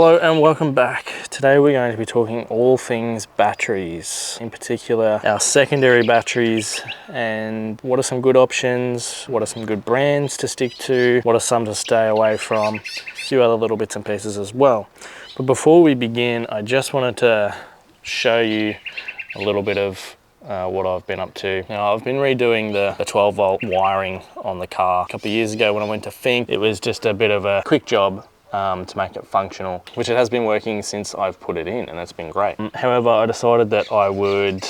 Hello and welcome back. Today we're going to be talking all things batteries, in particular our secondary batteries, and what are some good options, what are some good brands to stick to, what are some to stay away from, a few other little bits and pieces as well. But before we begin, I just wanted to show you a little bit of what I've been up to. Now, I've been redoing the 12 volt wiring on the car. A couple of years ago when I went to Think, it was just a bit of a quick job to make it functional, which it has been working since I've put it in, and that's been great. However, I decided that I would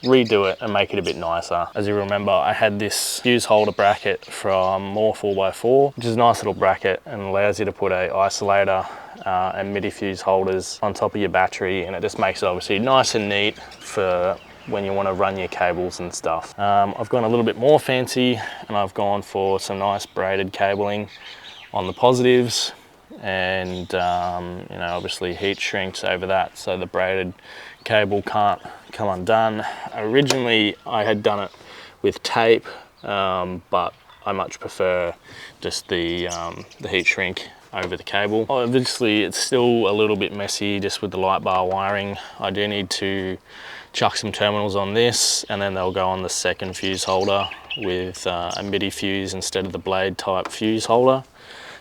redo it and make it a bit nicer. As you remember, I had this fuse holder bracket from More 4x4, which is a nice little bracket and allows you to put a isolator and MIDI fuse holders on top of your battery, and it just makes it obviously nice and neat for when you want to run your cables and stuff. I've gone a little bit more fancy and I've gone for some nice braided cabling on the positives, and you know, obviously heat shrinks over that so the braided cable can't come undone. Originally I had done it with tape, but I much prefer just the heat shrink over the cable. Obviously it's still a little bit messy just with the light bar wiring. I do need to chuck some terminals on this, and then they'll go on the second fuse holder with a MIDI fuse instead of the blade type fuse holder,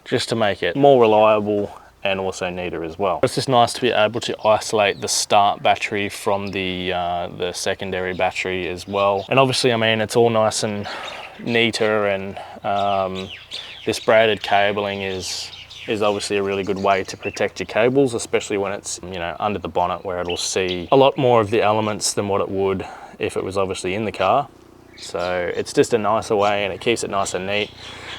just to make it more reliable and also neater as well. It's just nice to be able to isolate the start battery from the secondary battery as well. And obviously, I mean, it's all nice and neater, and this braided cabling is obviously a really good way to protect your cables, especially when it's, you know, under the bonnet, where it'll see a lot more of the elements than what it would if it was obviously in the car. So it's just a nicer way, and it keeps it nice and neat.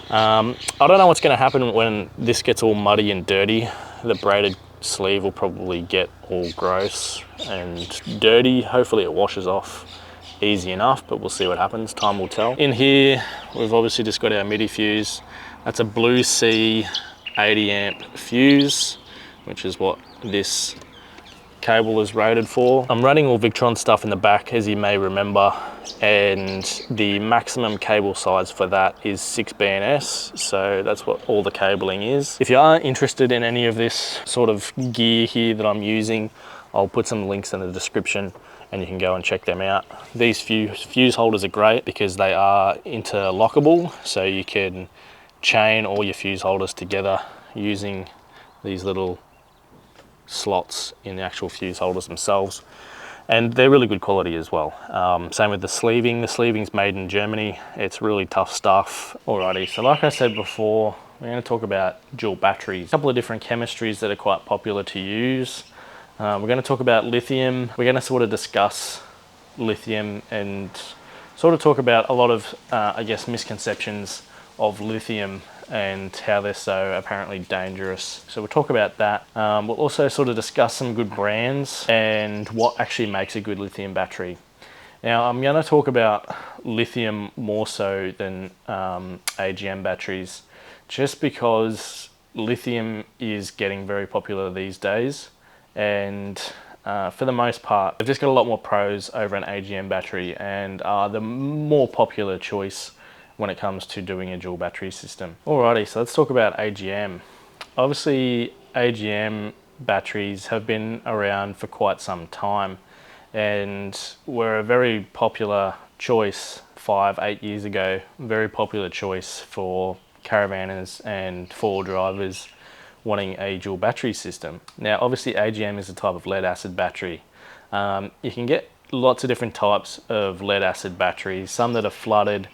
I don't know what's going to happen when this gets all muddy and dirty. The braided sleeve will probably get all gross and dirty. Hopefully it washes off easy enough, but we'll see what happens. Time will tell. In here, we've obviously just got our MIDI fuse. That's a Blue Sea 80 amp fuse, which is what this cable is rated for. I'm running all Victron stuff in the back, as you may remember, and the maximum cable size for that is 6 BNS, so that's what all the cabling is. If you are interested in any of this sort of gear here that I'm using, I'll put some links in the description and you can go and check them out. These fuse holders are great because they are interlockable, so you can chain all your fuse holders together using these little slots in the actual fuse holders themselves, and they're really good quality as well. Same with the sleeving. The sleeving's made in Germany. It's really tough stuff. Alrighty, so like I said before, we're going to talk about dual batteries. A couple of different chemistries that are quite popular to use. We're going to talk about lithium. We're going to sort of discuss lithium and sort of talk about a lot of I guess misconceptions of lithium and how they're so apparently dangerous. So we'll talk about that. We'll also sort of discuss some good brands and what actually makes a good lithium battery. Now, I'm going to talk about lithium more so than AGM batteries, just because lithium is getting very popular these days, and for the most part, they've just got a lot more pros over an AGM battery and are the more popular choice when it comes to doing a dual battery system. Alrighty, so let's talk about AGM. Obviously, AGM batteries have been around for quite some time and were a very popular choice 5-8 years ago. Very popular choice for caravanners and four-wheel drivers wanting a dual battery system. Now, obviously, AGM is a type of lead acid battery. You can get lots of different types of lead acid batteries, some that are flooded,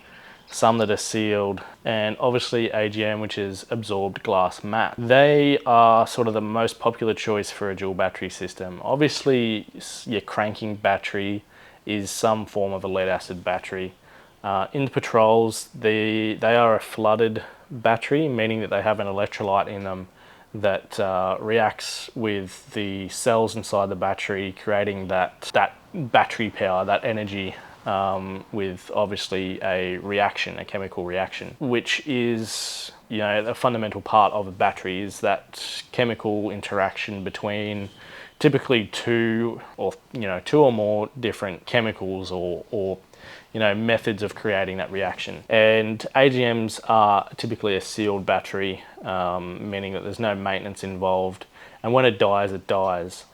some that are sealed, and obviously AGM, which is absorbed glass matte. They are sort of the most popular choice for a dual battery system. Obviously, your cranking battery is some form of a lead acid battery. In the Patrols, they are a flooded battery, meaning that they have an electrolyte in them that reacts with the cells inside the battery, creating that battery power, that energy, with obviously a reaction, a chemical reaction, which is, you know, a fundamental part of a battery, is that chemical interaction between typically two or more different chemicals or methods of creating that reaction. And AGMs are typically a sealed battery, meaning that there's no maintenance involved, and when it dies, it dies.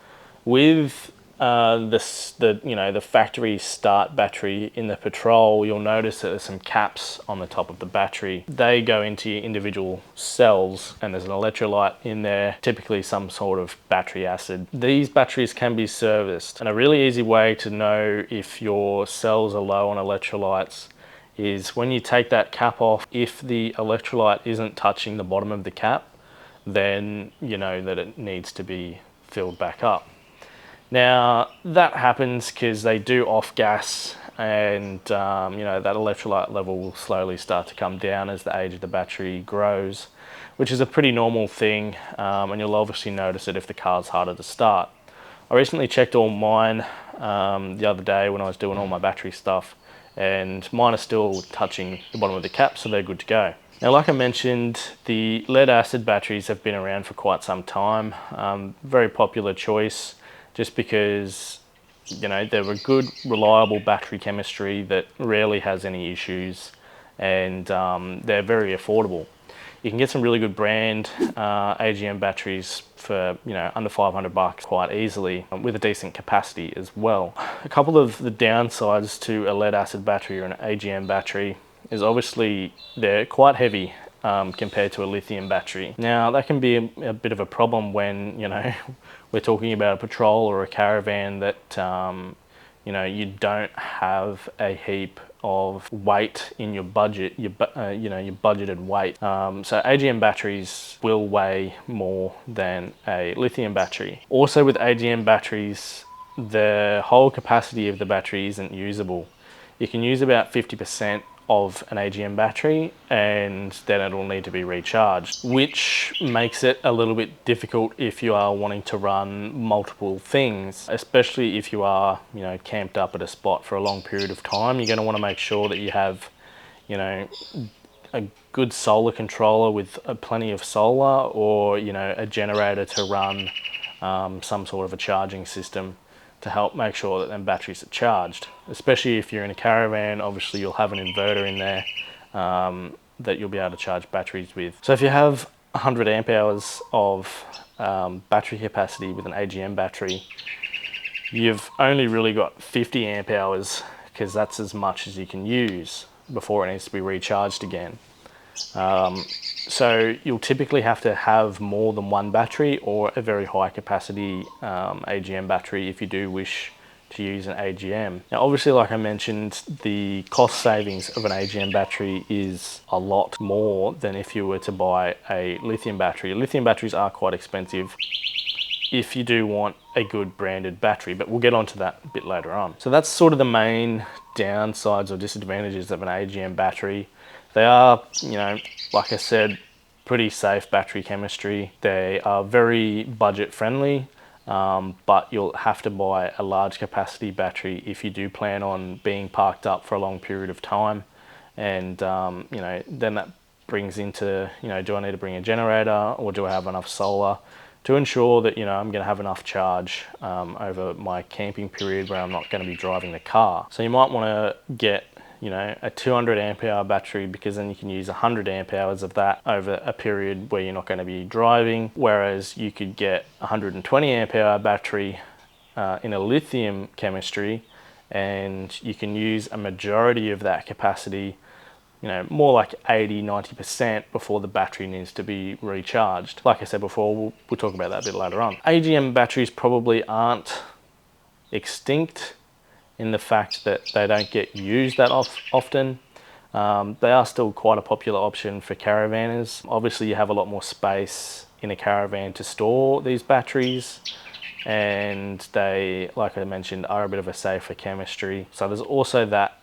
With the factory start battery in the Patrol, you'll notice that there's some caps on the top of the battery. They go into your individual cells, and there's an electrolyte in there, typically some sort of battery acid. These batteries can be serviced, and a really easy way to know if your cells are low on electrolytes is when you take that cap off. If the electrolyte isn't touching the bottom of the cap, then you know that it needs to be filled back up. Now that happens because they do off gas, and that electrolyte level will slowly start to come down as the age of the battery grows, which is a pretty normal thing, and you'll obviously notice it if the car's harder to start. I recently checked all mine the other day when I was doing all my battery stuff, and mine are still touching the bottom of the cap, so they're good to go. Now, like I mentioned, the lead acid batteries have been around for quite some time. Very popular choice, just because they're a good, reliable battery chemistry that rarely has any issues, and they're very affordable. You can get some really good brand AGM batteries for under $500 quite easily, with a decent capacity as well. A couple of the downsides to a lead acid battery or an AGM battery is obviously they're quite heavy compared to a lithium battery. Now that can be a bit of a problem when we're talking about a Patrol or a caravan that you don't have a heap of weight in your budget, your budgeted weight. So AGM batteries will weigh more than a lithium battery. Also with AGM batteries, the whole capacity of the battery isn't usable. You can use about 50% of an AGM battery, and then it'll need to be recharged, which makes it a little bit difficult if you are wanting to run multiple things, especially if you are camped up at a spot for a long period of time. You're going to want to make sure that you have a good solar controller with plenty of solar, or a generator to run some sort of a charging system to help make sure that them batteries are charged. Especially if you're in a caravan, obviously you'll have an inverter in there that you'll be able to charge batteries with. So if you have 100 amp hours of battery capacity with an AGM battery, you've only really got 50 amp hours, because that's as much as you can use before it needs to be recharged again. So you'll typically have to have more than one battery, or a very high capacity AGM battery if you do wish to use an AGM. Now obviously, like I mentioned, the cost savings of an AGM battery is a lot more than if you were to buy a lithium battery. Lithium batteries are quite expensive if you do want a good branded battery, but we'll get onto that a bit later on. So that's sort of the main downsides or disadvantages of an AGM battery. They are, like I said, pretty safe battery chemistry. They are very budget friendly, but you'll have to buy a large capacity battery if you do plan on being parked up for a long period of time. And then that brings into, do I need to bring a generator, or do I have enough solar to ensure that I'm going to have enough charge over my camping period where I'm not going to be driving the car. So you might want to get a 200 amp hour battery, because then you can use 100 amp hours of that over a period where you're not going to be driving, whereas you could get 120 amp hour battery in a lithium chemistry, and you can use a majority of that capacity, more like 80-90% before the battery needs to be recharged. Like I said before, we'll talk about that a bit later on. AGM batteries probably aren't extinct in the fact that they don't get used that often. They are still quite a popular option for caravanners. Obviously you have a lot more space in a caravan to store these batteries, and they, like I mentioned, are a bit of a safer chemistry. So there's also that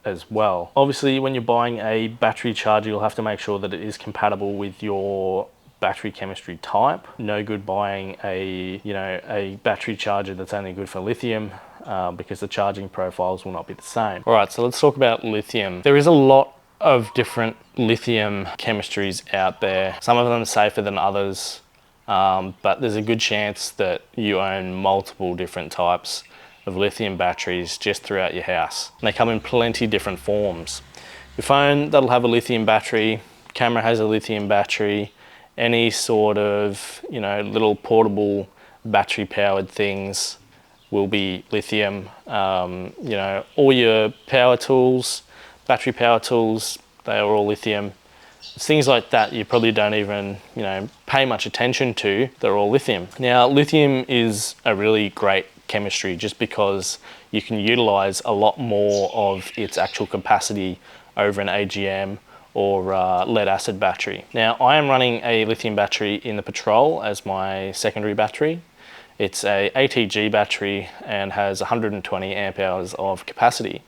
as well. Obviously when you're buying a battery charger, you'll have to make sure that it is compatible with your battery chemistry type. No good buying a battery charger that's only good for lithium, because the charging profiles will not be the same. All right, so let's talk about lithium. There is a lot of different lithium chemistries out there. Some of them are safer than others, but there's a good chance that you own multiple different types of lithium batteries just throughout your house. And they come in plenty different forms. Your phone, that'll have a lithium battery. Camera has a lithium battery. any sort of, you know, little portable battery powered things will be lithium. You know, all your power tools, battery power tools, they are all lithium. Things like that you probably don't even, you know, pay much attention to, they're all lithium. Now, lithium is a really great chemistry just because you can utilize a lot more of its actual capacity over an AGM or lead acid battery. Now, I am running a lithium battery in the Patrol as my secondary battery. It's a ATG battery and has 120 amp hours of capacity.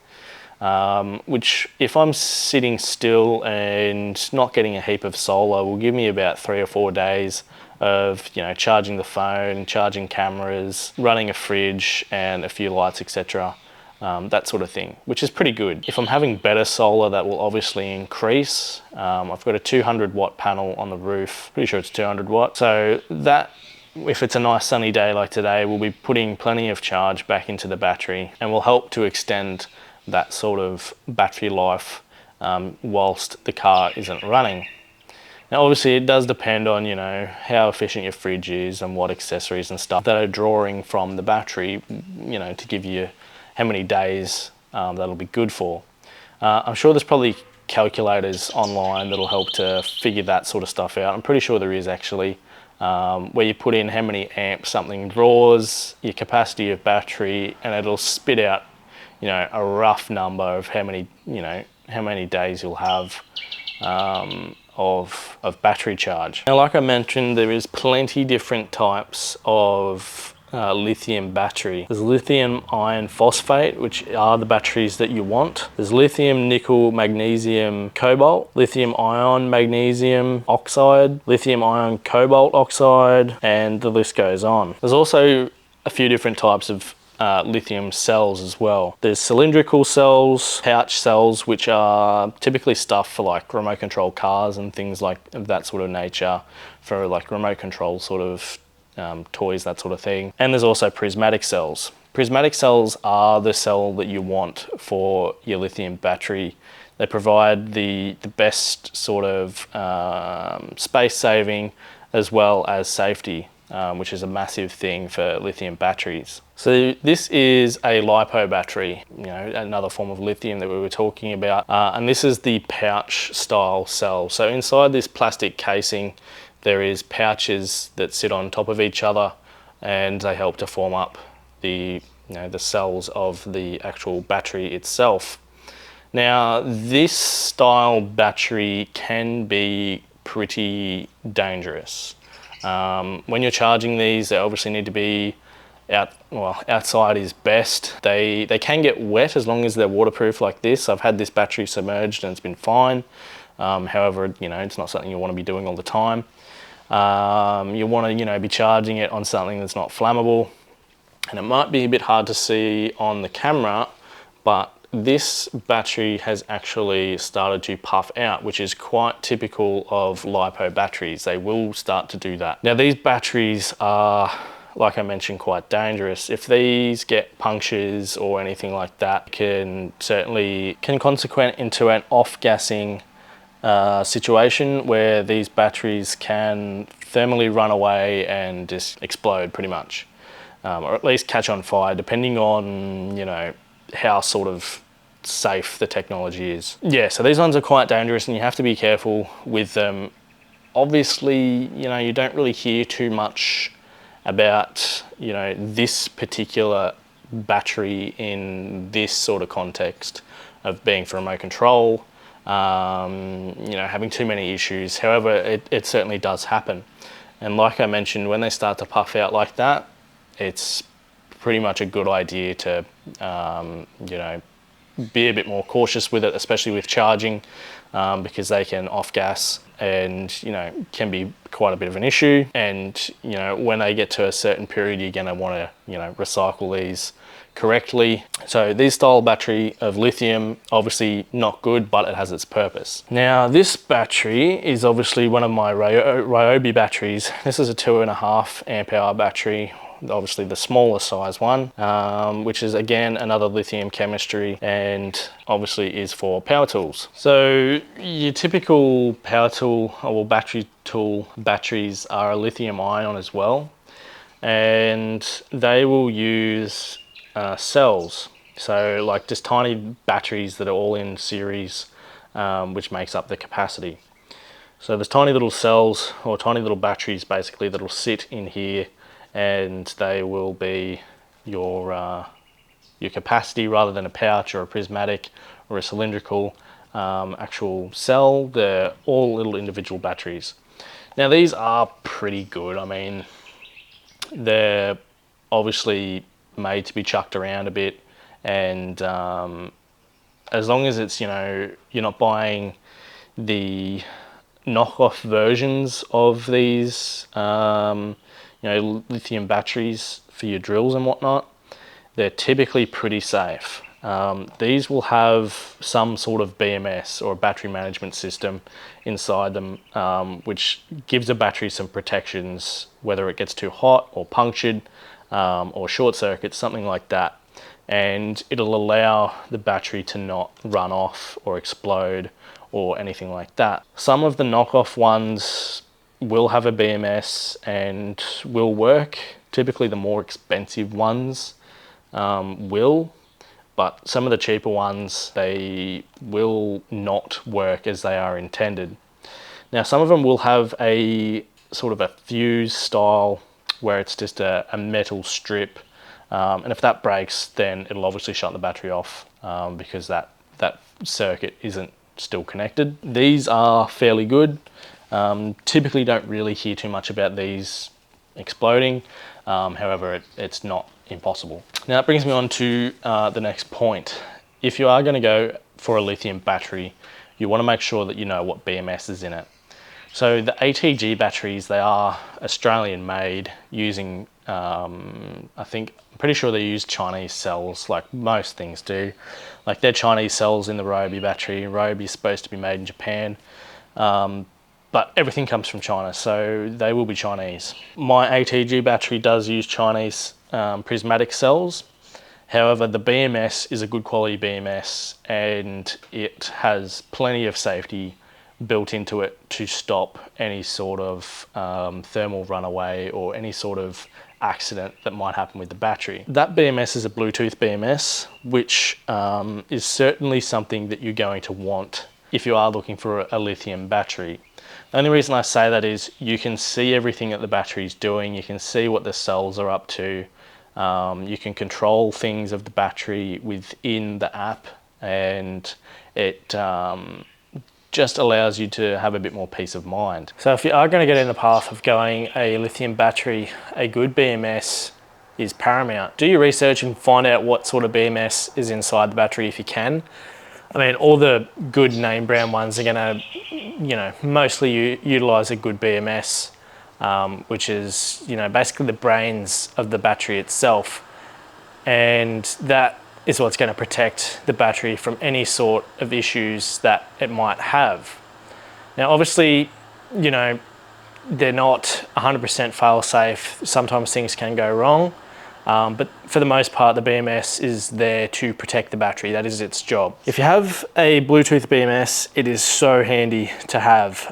Which, if I'm sitting still and not getting a heap of solar, will give me about 3 or 4 days of, you know, charging the phone, charging cameras, running a fridge and a few lights, etc. That sort of thing, which is pretty good. If I'm having better solar, that will obviously increase. I've got a 200 watt panel on the roof, pretty sure it's 200 watt. So that, if it's a nice sunny day like today, we'll be putting plenty of charge back into the battery and will help to extend that sort of battery life whilst the car isn't running. Now, obviously it does depend on, you know, how efficient your fridge is and what accessories and stuff that are drawing from the battery, you know, to give you how many days that'll be good for. I'm sure there's probably calculators online that'll help to figure that sort of stuff out. I'm pretty sure there is actually, where you put in how many amps something draws, your capacity of battery, and it'll spit out, you know, a rough number of how many, you know, how many days you'll have of battery charge. Now, like I mentioned, there is plenty different types of lithium battery. There's lithium iron phosphate, which are the batteries that you want. There's lithium nickel magnesium cobalt, lithium ion magnesium oxide, lithium ion cobalt oxide, and the list goes on. There's also a few different types of lithium cells as well. There's cylindrical cells, pouch cells, which are typically stuff for like remote control cars and things like that sort of nature, for like remote control sort of toys, that sort of thing. And there's also prismatic cells. Prismatic cells are the cell that you want for your lithium battery. They provide the best sort of space saving as well as safety, which is a massive thing for lithium batteries. So this is a LiPo battery, you know, another form of lithium that we were talking about. And this is the pouch style cell. So inside this plastic casing, there is pouches that sit on top of each other, and they help to form up the, you know, the cells of the actual battery itself. Now, this style battery can be pretty dangerous. When you're charging these, they obviously need to be outside is best. They can get wet as long as they're waterproof like this. I've had this battery submerged and it's been fine. However, you know, it's not something you want to be doing all the time. You want to, you know, be charging it on something that's not flammable. And it might be a bit hard to see on the camera, but this battery has actually started to puff out, which is quite typical of LiPo batteries. They will start to do that. Now, these batteries are, like I mentioned, quite dangerous. If these get punctures or anything like that, can consequent into an off-gassing situation where these batteries can thermally run away and just explode pretty much, or at least catch on fire, depending on, you know, how sort of safe the technology is. Yeah, so these ones are quite dangerous and you have to be careful with them. Obviously, you know, you don't really hear too much about, you know, this particular battery in this sort of context of being for remote control, you know, having too many issues. However, it certainly does happen. And like I mentioned, when they start to puff out like that, it's pretty much a good idea to, you know, be a bit more cautious with it, especially with charging, because they can off gas and, you know, can be quite a bit of an issue. And, you know, when they get to a certain period, you're going to want to, you know, recycle these correctly. So this style battery of lithium, obviously not good, but it has its purpose. Now, this battery is obviously one of my Ryobi batteries. This is a 2.5 amp hour battery, obviously the smaller size one, which is again another lithium chemistry and obviously is for power tools. So your typical power tool or battery tool batteries are a lithium ion as well, and they will use cells. So like just tiny batteries that are all in series, which makes up the capacity. So there's tiny little cells or tiny little batteries basically that will sit in here, and they will be your capacity rather than a pouch or a prismatic or a cylindrical actual cell. They're all little individual batteries. Now these are pretty good. I mean, they're obviously made to be chucked around a bit, and as long as it's, you know, you're not buying the knockoff versions of these you know, lithium batteries for your drills and whatnot, they're typically pretty safe. These will have some sort of BMS or battery management system inside them, which gives the battery some protections, whether it gets too hot or punctured or short circuits, something like that. And it'll allow the battery to not run off or explode or anything like that. Some of the knockoff ones will have a BMS and will work. Typically the more expensive ones will, but some of the cheaper ones, they will not work as they are intended. Now some of them will have a sort of a fuse style where it's just a metal strip, and if that breaks, then it'll obviously shut the battery off because that circuit isn't still connected. These are fairly good. Typically don't really hear too much about these exploding. However, it's not impossible. Now that brings me on to the next point. If you are going to go for a lithium battery, you want to make sure that you know what BMS is in it. So the ATG batteries, they are Australian made using, I'm pretty sure they use Chinese cells, like most things do. Like they're Chinese cells in the Ryobi battery. Ryobi is supposed to be made in Japan, but everything comes from China, so they will be Chinese. My ATG battery does use Chinese prismatic cells. However, the BMS is a good quality BMS, and it has plenty of safety built into it to stop any sort of thermal runaway or any sort of accident that might happen with the battery. That BMS is a Bluetooth BMS, which is certainly something that you're going to want if you are looking for a lithium battery. The only reason I say that is you can see everything that the battery is doing, you can see what the cells are up to, you can control things of the battery within the app, and it just allows you to have a bit more peace of mind. So if you are going to get in the path of going a lithium battery, a good BMS is paramount. Do your research and find out what sort of BMS is inside the battery if you can. I mean, all the good name brand ones are going to, you know, mostly utilize a good BMS, which is, you know, basically the brains of the battery itself. And that is what's going to protect the battery from any sort of issues that it might have. Now, obviously, you know, they're not 100% fail safe. Sometimes things can go wrong. But for the most part, the BMS is there to protect the battery. That is its job. If you have a Bluetooth BMS, it is so handy to have.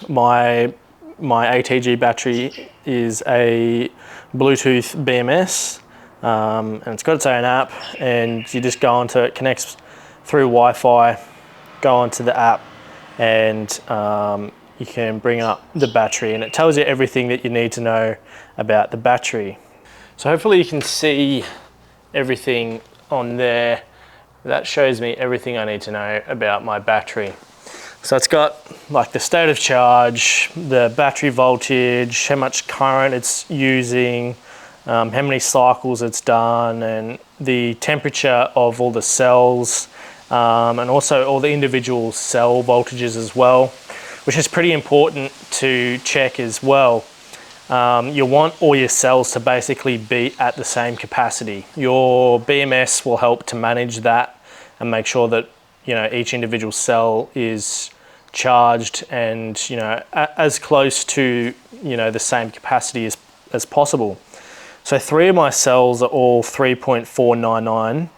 My ATG battery is a Bluetooth BMS, and it's got its own app, and you just go onto it, connects through Wi-Fi, go onto the app, and you can bring up the battery, and it tells you everything that you need to know about the battery. So hopefully you can see everything on there. That shows me everything I need to know about my battery. So it's got like the state of charge, the battery voltage, how much current it's using, how many cycles it's done, and the temperature of all the cells, and also all the individual cell voltages as well, which is pretty important to check as well. You want all your cells to basically be at the same capacity. Your BMS will help to manage that and make sure that, you know, each individual cell is charged and, you know, as close to, you know, the same capacity as possible. So 3 of my cells are all 3.499,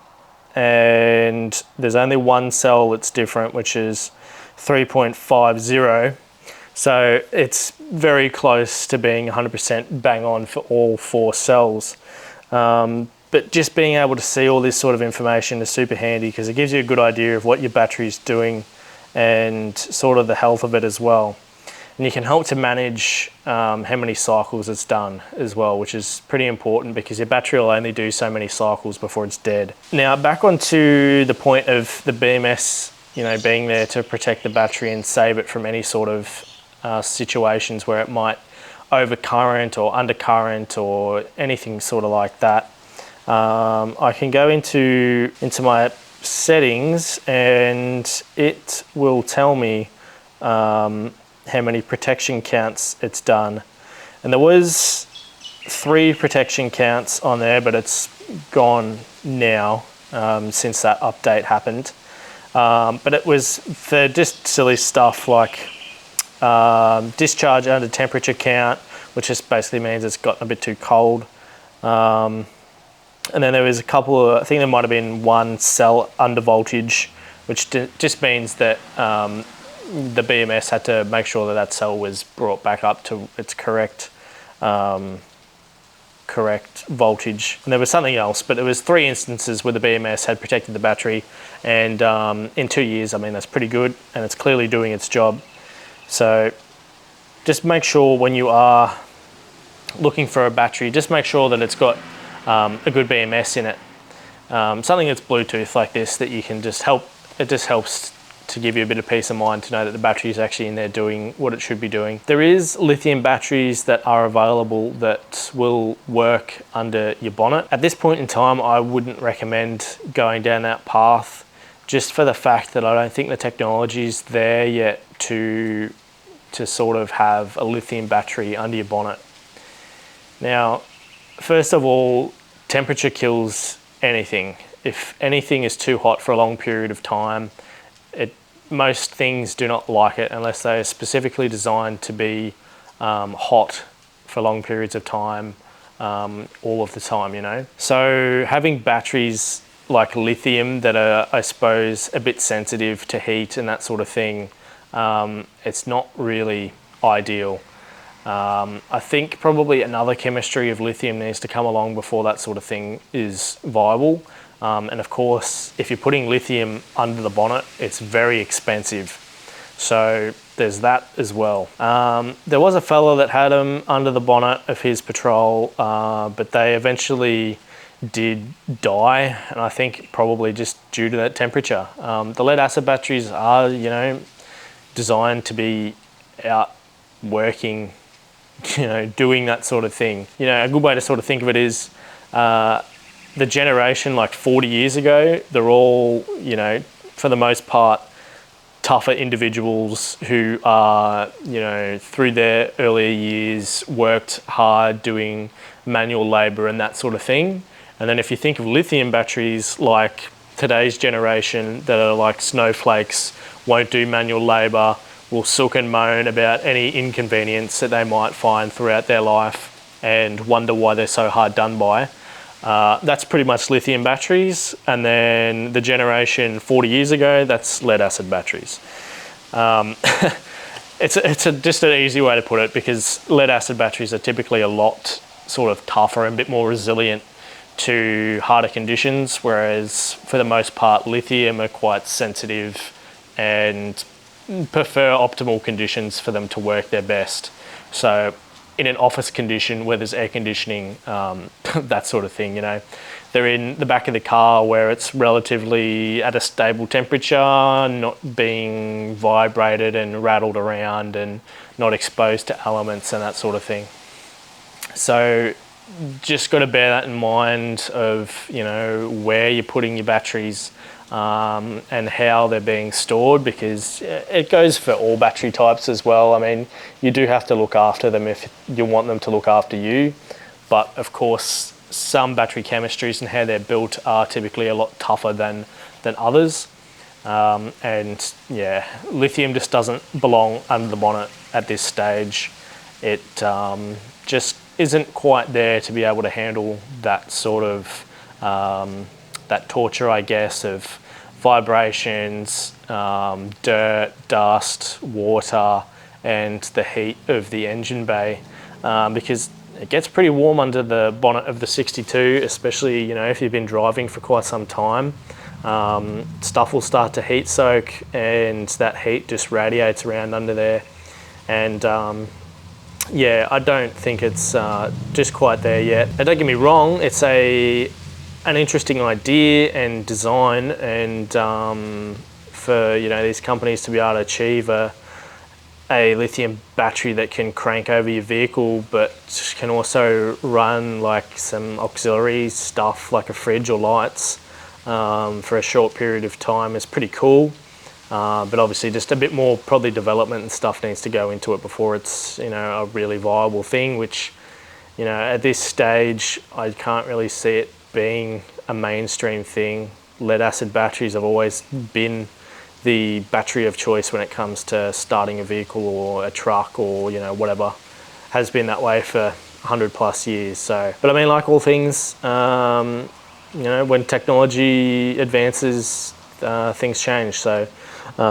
and there's only one cell that's different, which is 3.50. So it's very close to being 100% bang on for all 4 cells. But just being able to see all this sort of information is super handy, because it gives you a good idea of what your battery's doing and sort of the health of it as well. And you can help to manage how many cycles it's done as well, which is pretty important, because your battery will only do so many cycles before it's dead. Now, back onto the point of the BMS, you know, being there to protect the battery and save it from any sort of situations where it might overcurrent or undercurrent or anything sort of like that. I can go into my settings, and it will tell me how many protection counts it's done. And there was 3 protection counts on there, but it's gone now since that update happened. But it was for just silly stuff like discharge under temperature count, which just basically means it's gotten a bit too cold. And then there was a couple of, I think there might have been 1 cell under voltage, which just means that the BMS had to make sure that that cell was brought back up to its correct voltage. And there was something else, but it was 3 instances where the BMS had protected the battery, and in 2 years, I mean, that's pretty good, and it's clearly doing its job. So just make sure when you are looking for a battery, just make sure that it's got a good BMS in it. Something that's Bluetooth like this, that you can just help, it just helps to give you a bit of peace of mind to know that the battery is actually in there doing what it should be doing. There is lithium batteries that are available that will work under your bonnet. At this point in time, I wouldn't recommend going down that path, just for the fact that I don't think the technology is there yet to sort of have a lithium battery under your bonnet. Now, first of all, temperature kills anything. If anything is too hot for a long period of time, most things do not like it unless they are specifically designed to be hot for long periods of time, all of the time, you know. So having batteries like lithium that are, I suppose, a bit sensitive to heat and that sort of thing, it's not really ideal. I think probably another chemistry of lithium needs to come along before that sort of thing is viable. And of course, if you're putting lithium under the bonnet, it's very expensive. So there's that as well. There was a fella that had them under the bonnet of his Patrol, but they eventually did die, and I think probably just due to that temperature. The lead acid batteries are, you know, designed to be out working, you know, doing that sort of thing. You know, a good way to sort of think of it is the generation like 40 years ago, they're all, you know, for the most part, tougher individuals who are, you know, through their earlier years worked hard doing manual labor and that sort of thing. And then if you think of lithium batteries like today's generation that are like snowflakes, won't do manual labor, will silk and moan about any inconvenience that they might find throughout their life and wonder why they're so hard done by. That's pretty much lithium batteries. And then the generation 40 years ago, that's lead acid batteries. It's just an easy way to put it, because lead acid batteries are typically a lot sort of tougher and a bit more resilient to harder conditions, whereas for the most part, lithium are quite sensitive and prefer optimal conditions for them to work their best. So in an office condition where there's air conditioning, that sort of thing, you know, they're in the back of the car where it's relatively at a stable temperature, not being vibrated and rattled around and not exposed to elements and that sort of thing. So just got to bear that in mind of, you know, where you're putting your batteries and how they're being stored, because it goes for all battery types as well. I mean, you do have to look after them if you want them to look after you, but of course some battery chemistries and how they're built are typically a lot tougher than others. And yeah, lithium just doesn't belong under the bonnet at this stage. It just isn't quite there to be able to handle that sort of that torture, I guess, of vibrations, dirt, dust, water, and the heat of the engine bay, because it gets pretty warm under the bonnet of the 62, especially, you know, if you've been driving for quite some time. Stuff will start to heat soak, and that heat just radiates around under there. And yeah, I don't think it's just quite there yet. And don't get me wrong, it's an interesting idea and design, and for, you know, these companies to be able to achieve a lithium battery that can crank over your vehicle, but can also run like some auxiliary stuff like a fridge or lights for a short period of time is pretty cool. But obviously just a bit more probably development and stuff needs to go into it before it's, you know, a really viable thing, which, you know, at this stage I can't really see it being a mainstream thing. Lead acid batteries have always been the battery of choice when it comes to starting a vehicle or a truck, or, you know, whatever. Has been that way for 100+ years. So, but I mean, like all things, you know, when technology advances, things change. So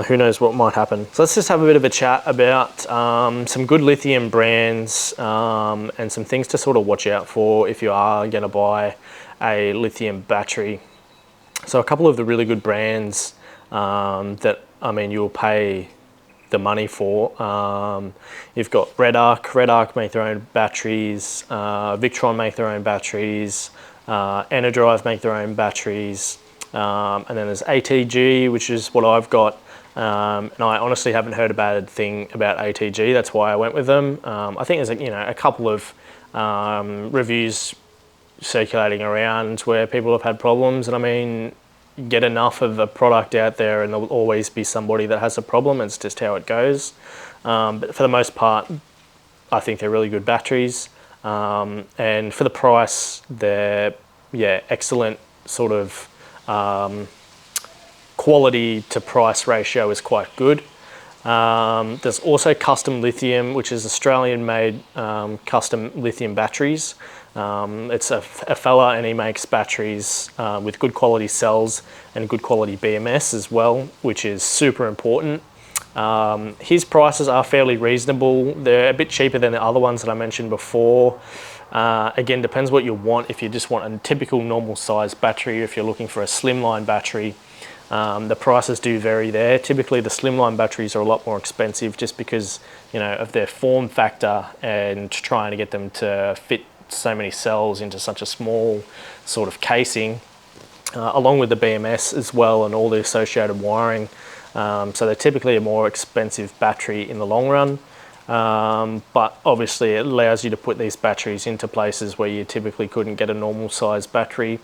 who knows what might happen. So let's just have a bit of a chat about some good lithium brands and some things to sort of watch out for if you are going to buy a lithium battery. So a couple of the really good brands that, I mean, you'll pay the money for. You've got Red Arc make their own batteries, Victron make their own batteries, Enerdrive make their own batteries, and then there's ATG, which is what I've got, and I honestly haven't heard a bad thing about ATG. That's why I went with them. I think there's a couple of reviews circulating around where people have had problems, and I mean, get enough of a product out there and there'll always be somebody that has a problem. It's just how it goes. But for the most part, I think they're really good batteries. And for the price, they're, yeah, excellent sort of quality to price ratio is quite good. There's also Custom Lithium, which is Australian made custom lithium batteries. It's a fella, and he makes batteries with good quality cells and good quality BMS as well, which is super important. His prices are fairly reasonable. They're a bit cheaper than the other ones that I mentioned before. Again, depends what you want. If you just want a typical normal size battery, if you're looking for a slimline battery, the prices do vary there. Typically the slimline batteries are a lot more expensive just because, you know, of their form factor and trying to get them to fit so many cells into such a small sort of casing, along with the BMS as well and all the associated wiring. So they're typically a more expensive battery in the long run. But obviously it allows you to put these batteries into places where you typically couldn't get a normal size battery.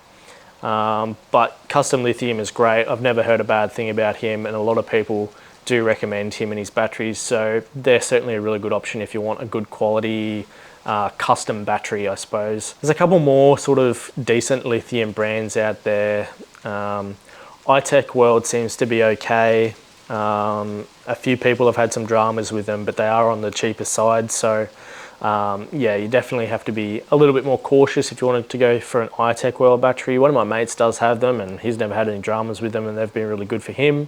But Custom Lithium is great. I've never heard a bad thing about him, and a lot of people do recommend him and his batteries. So they're certainly a really good option if you want a good quality custom battery, I suppose. There's a couple more sort of decent lithium brands out there. iTech World seems to be okay. A few people have had some dramas with them, but they are on the cheaper side. So yeah, you definitely have to be a little bit more cautious if you wanted to go for an iTech World battery. One of my mates does have them, and he's never had any dramas with them, and they've been really good for him.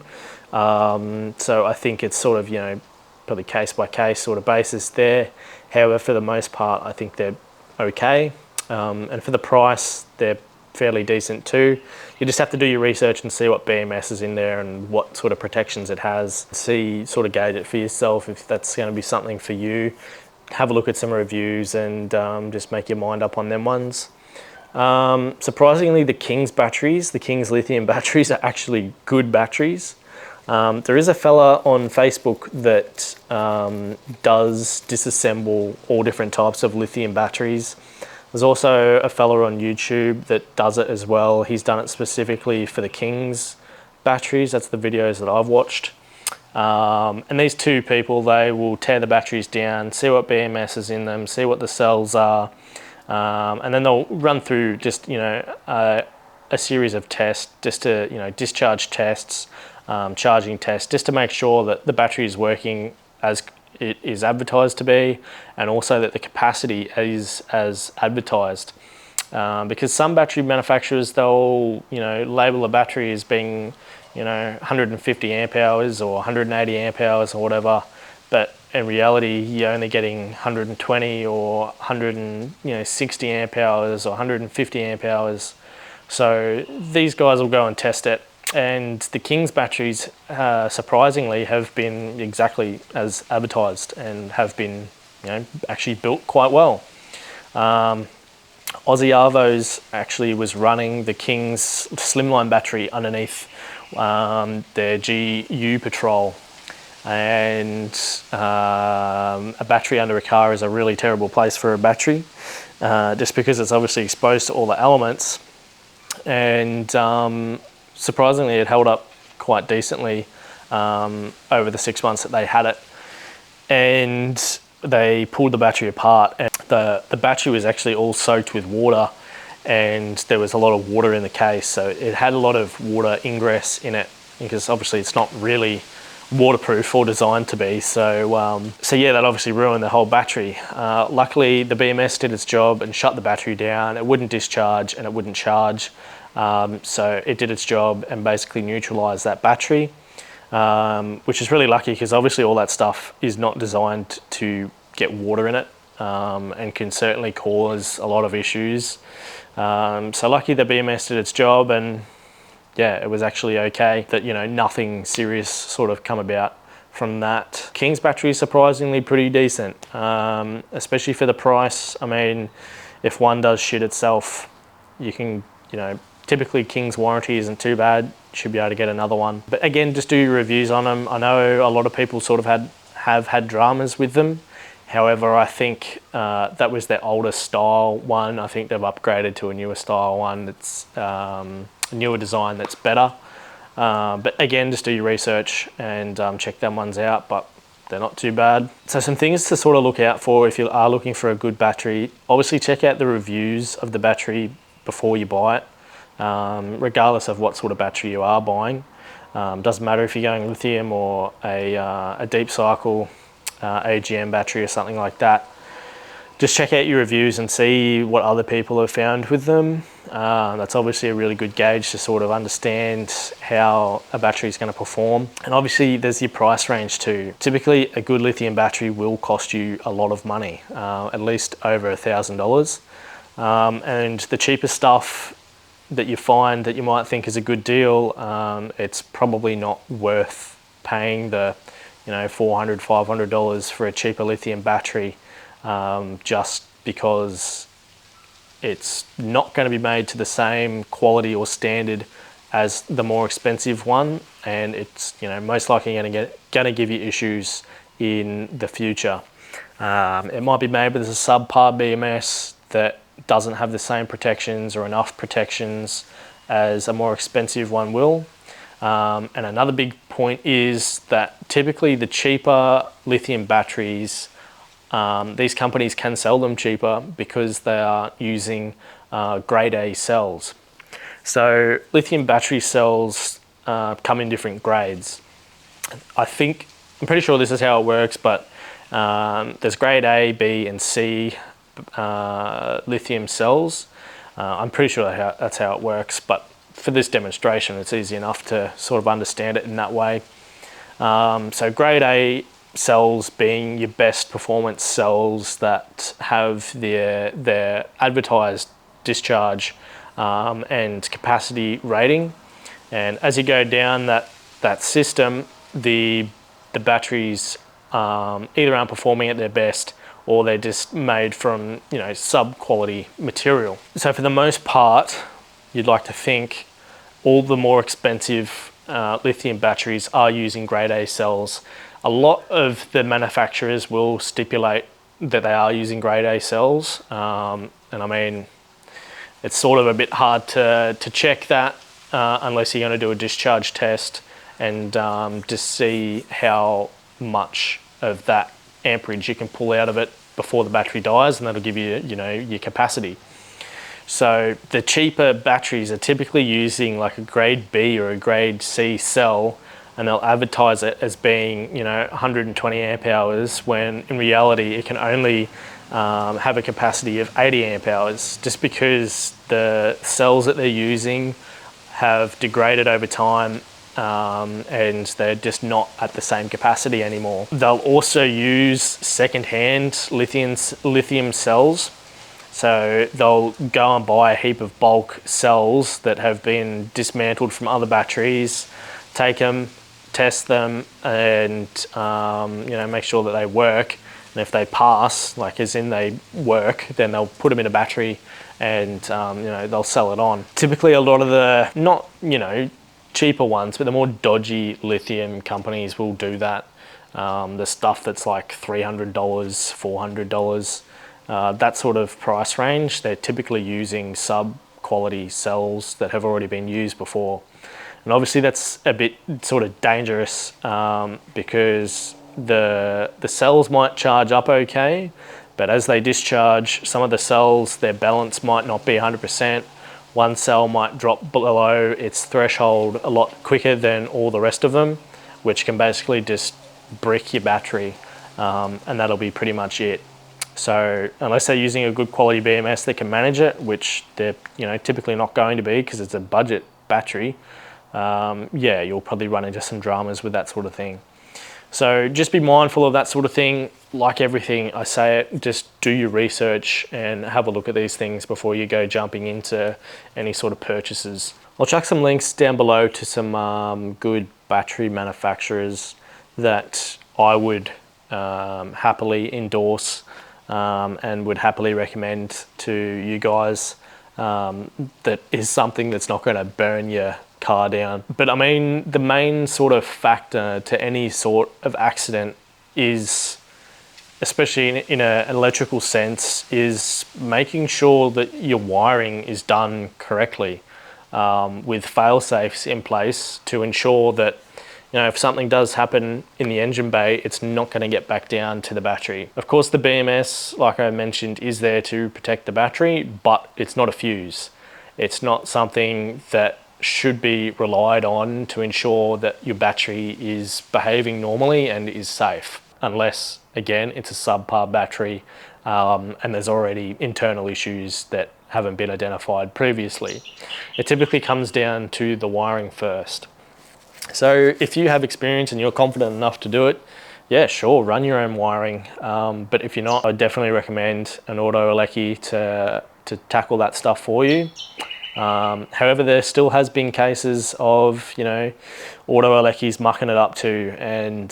So I think it's sort of, you know, probably case by case sort of basis there. However, for the most part, I think they're okay. And for the price, they're fairly decent too. You just have to do your research and see what BMS is in there and what sort of protections it has. See, sort of gauge it for yourself if that's going to be something for you. Have a look at some reviews and just make your mind up on them ones. Surprisingly, the King's batteries, the King's lithium batteries, are actually good batteries. There is a fella on Facebook that does disassemble all different types of lithium batteries. There's also a fella on YouTube that does it as well. He's done it specifically for the King's batteries. That's the videos that I've watched. And these two people, they will tear the batteries down, see what BMS is in them, see what the cells are, and then they'll run through just, you know, a series of tests, just to, you know, discharge tests, charging tests, just to make sure that the battery is working as it is advertised to be, and also that the capacity is as advertised. Because some battery manufacturers, they'll label a battery as being 150 amp hours or 180 amp hours or whatever, but in reality you're only getting 120 or 160 amp hours or 150 amp hours. So these guys will go and test it, and the King's batteries surprisingly have been exactly as advertised and have been actually built quite well. Aussie Arvos actually was running the King's slimline battery underneath their GU Patrol, and a battery under a car is a really terrible place for a battery, just because it's obviously exposed to all the elements. And surprisingly it held up quite decently over the 6 months that they had it. And they pulled the battery apart, and the battery was actually all soaked with water, and there was a lot of water in the case, so it had a lot of water ingress in it, because obviously it's not really waterproof or designed to be. So yeah, that obviously ruined the whole battery. Luckily the BMS did its job and shut the battery down. It wouldn't discharge and it wouldn't charge, so it did its job and basically neutralized that battery. Which is really lucky, because obviously all that stuff is not designed to get water in it, and can certainly cause a lot of issues. So lucky the BMS did its job, and yeah, it was actually okay that nothing serious sort of come about from that. King's battery is surprisingly pretty decent, especially for the price. I mean, if one does shit itself, you can typically King's warranty isn't too bad. You should be able to get another one. But again, just do your reviews on them. I know a lot of people sort of have had dramas with them. However, I think that was their older style one. I think they've upgraded to a newer style one that's a newer design that's better. But again, just do your research and check them ones out, but they're not too bad. So some things to sort of look out for if you are looking for a good battery. Obviously check out the reviews of the battery before you buy it. Regardless of what sort of battery you are buying. Doesn't matter if you're going lithium or a deep cycle AGM battery or something like that. Just check out your reviews and see what other people have found with them. That's obviously a really good gauge to sort of understand how a battery is going to perform. And obviously there's your price range too. Typically a good lithium battery will cost you a lot of money, at least over $1,000. And the cheaper stuff that you find that you might think is a good deal, it's probably not worth paying the $400, $500 for a cheaper lithium battery, just because it's not going to be made to the same quality or standard as the more expensive one, and it's most likely going to give you issues in the future. It might be made with a subpar BMS that doesn't have the same protections or enough protections as a more expensive one will. And another big point is that typically the cheaper lithium batteries, these companies can sell them cheaper because they are using grade A cells. So lithium battery cells come in different grades. I'm pretty sure this is how it works, but there's grade A, B and C lithium cells. I'm pretty sure that's how it works, but for this demonstration it's easy enough to sort of understand it in that way. So grade A cells being your best performance cells that have their advertised discharge and capacity rating, and as you go down that system, the batteries either aren't performing at their best, or they're just made from sub-quality material. So for the most part, you'd like to think all the more expensive lithium batteries are using grade A cells. A lot of the manufacturers will stipulate that they are using grade A cells, and I mean, it's sort of a bit hard to check that unless you're going to do a discharge test and just see how much of that amperage you can pull out of it before the battery dies, and that'll give you your capacity. So the cheaper batteries are typically using like a grade B or a grade C cell and they'll advertise it as being, you know, 120 amp hours, when in reality it can only have a capacity of 80 amp hours, just because the cells that they're using have degraded over time, and they're just not at the same capacity anymore. They'll also use second-hand lithium cells. So they'll go and buy a heap of bulk cells that have been dismantled from other batteries, take them, test them, and you know, make sure that they work. And if they pass, like as in they work, then they'll put them in a battery and you know, they'll sell it on. Typically a lot of the, not, you know, cheaper ones, but the more dodgy lithium companies will do that. The stuff that's like $300, $400, that sort of price range, they're typically using sub-quality cells that have already been used before. And obviously that's a bit sort of dangerous, because the cells might charge up okay, but as they discharge, some of the cells, their balance might not be 100%. One cell might drop below its threshold a lot quicker than all the rest of them, which can basically just brick your battery, and that'll be pretty much it. So unless they're using a good quality BMS that can manage it, which they're, you know, typically not going to be because it's a budget battery, yeah, you'll probably run into some dramas with that sort of thing. So just be mindful of that sort of thing. Like everything, I say it, just do your research and have a look at these things before you go jumping into any sort of purchases. I'll chuck some links down below to some good battery manufacturers that I would happily endorse, and would happily recommend to you guys. That is something that's not going to burn your car down. But I mean, the main sort of factor to any sort of accident is, especially in an electrical sense, is making sure that your wiring is done correctly, with fail-safes in place to ensure that, you know, if something does happen in the engine bay, it's not going to get back down to the battery. Of course, the BMS, like I mentioned, is there to protect the battery, but it's not a fuse. It's not something that should be relied on to ensure that your battery is behaving normally and is safe. Unless, again, it's a subpar battery, and there's already internal issues that haven't been identified previously. It typically comes down to the wiring first. So if you have experience and you're confident enough to do it, yeah, sure, run your own wiring. But if you're not, I definitely recommend an auto electric to tackle that stuff for you. However, there still has been cases of, you know, auto electrics mucking it up too, and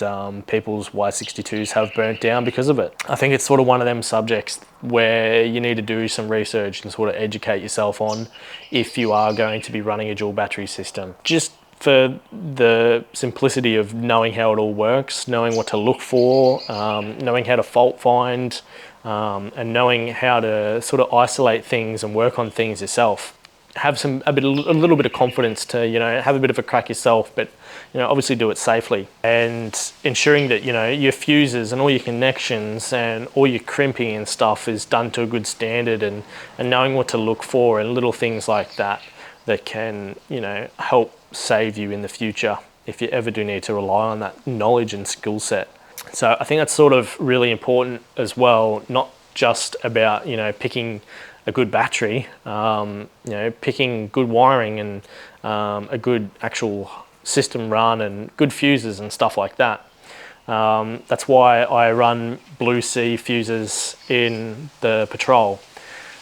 people's Y62s have burnt down because of it. I think it's sort of one of them subjects where you need to do some research and sort of educate yourself on if you are going to be running a dual battery system. Just for the simplicity of knowing how it all works, knowing what to look for, knowing how to fault find, and knowing how to sort of isolate things and work on things yourself. Have a little bit of confidence to, you know, have a bit of a crack yourself, but, you know, obviously do it safely, and ensuring that, you know, your fuses and all your connections and all your crimping and stuff is done to a good standard, and knowing what to look for and little things like that that can, you know, help save you in the future if you ever do need to rely on that knowledge and skill set. So I think that's sort of really important as well, not just about, you know, picking a good battery, you know, picking good wiring and a good actual system run and good fuses and stuff like that. That's why I run Blue Sea fuses in the Patrol.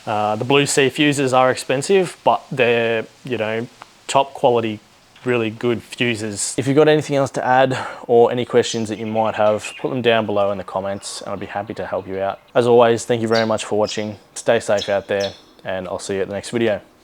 The Blue Sea fuses are expensive, but they're, you know, top quality, really good fuses. If you've got anything else to add or any questions that you might have, put them down below in the comments and I'll be happy to help you out. As always, thank you very much for watching. Stay safe out there and I'll see you at the next video.